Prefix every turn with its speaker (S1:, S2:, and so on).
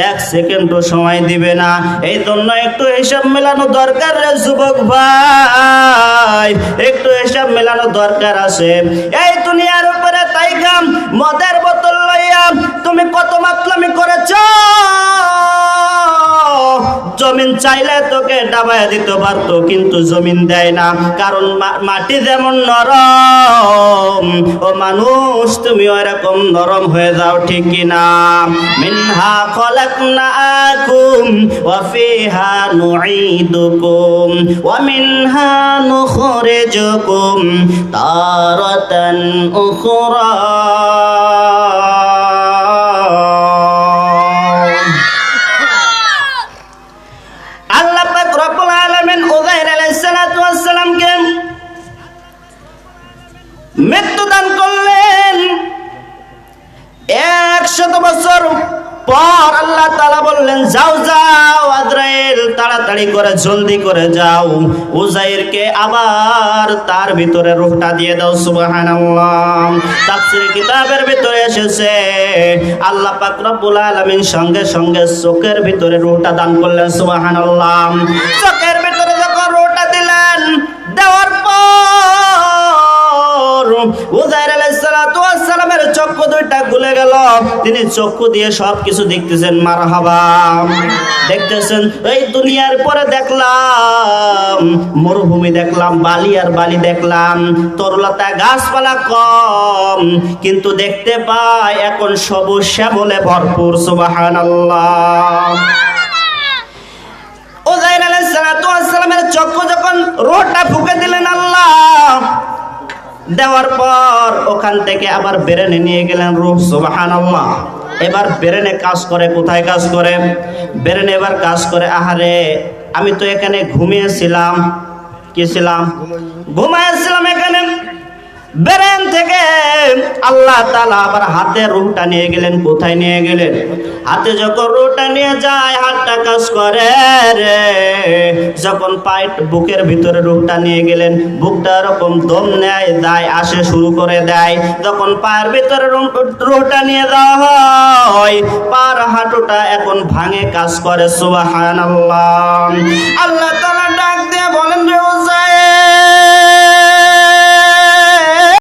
S1: এক সেকেন্ডও সময় দিবে না। এই জন্য একটু হিসাব মেলানো দরকার রে যুবক ভাই, একটু হিসাব মেলানো দরকার আছে। এই দুনিয়ার উপরে তাইকা মদের বোতল লইয়া তুমি কত মাতলামি করেছ। জমিন চাইলে তোকে ডাবায়া দিতে পারতো, কিন্তু জমিন দেয় না, কারণ মাটি যেমন নরম, ও মানুষ তুমি ওইরকম নরম হয়ে যাও, ঠিক কিনা? মিনহা খলাকনাকুম ওয়া ফিহা নুঈদুকুম ওয়া মিনহা নুখরিজুকুম তারাতান উখরা। মৃত্যু দান করলেন। 100 বছর পর আল্লাহ তাআলা বললেন, যাও যাও আজরাইল, তাড়াতাড়ি করে জলদি করে যাও, উজাইরকে আবার তার ভিতরে রূহটা দিয়ে দাও। সুবহানাল্লাহ। তাফসীর কিতাবের ভিতরে এসেছে আল্লাহ পাক রব্বুল আলামিন সঙ্গে সঙ্গে চোখের ভিতরে রূহটা দান করলেন। সুবহানাল্লাহ। চোখের ভিতরে যখন রূহটা দিলেন, দেওয়ার পর উজাইর আলাইহিস সালাতু ওয়াস সালামের চক্ষু দুইটা খুলে গেল। তিনি চক্ষু দিয়ে সবকিছু দেখতেছেন। মারহাবা। দেখতেছেন এই দুনিয়ার পরে দেখলাম মরুভূমি, দেখলাম বালি আর বালি, দেখলাম তরলতা গাছপালা কম, কিন্তু দেখতে পাই এখন সবুজ শ্যামলে ভরপুর। সুবহানাল্লাহ। উজাইর আলাইহিস সালাতু ওয়াস সালামের চক্ষু যখন রূহটা ফুঁকে দিলেন আল্লাহ, দেওয়ার পর ওখান থেকে আবার ব্রেনে নিয়ে গেলেন রূহ। সুবহানাল্লাহ। এবার ব্রেনে কাজ করে, কোথায় কাজ করে? ব্রেনে এবার কাজ করে, আহারে আমি তো এখানে ঘুমিয়েছিলাম। কি ছিলাম? ঘুমাইছিলাম এখানে। ব্রেন থেকে আল্লাহ তাআলা আবার হাতে রূহটা নিয়ে গেলেন। কোথায় নিয়ে গেলেন? হাতে যখন রূহটা নিয়ে যায়, হাতটা কাজ করে রে। যখন বুকের ভিতরে রূহটা নিয়ে গেলেন, বুকটা এরকম দম নেয়, দায় আসে শুরু করে দেয়। যখন পায়ের ভিতরে রূহটা নিয়ে যাওয়া হয়, পার হাঁটুটা এখন ভাঙে কাজ করে। সুবহানাল্লাহ। আল্লাহ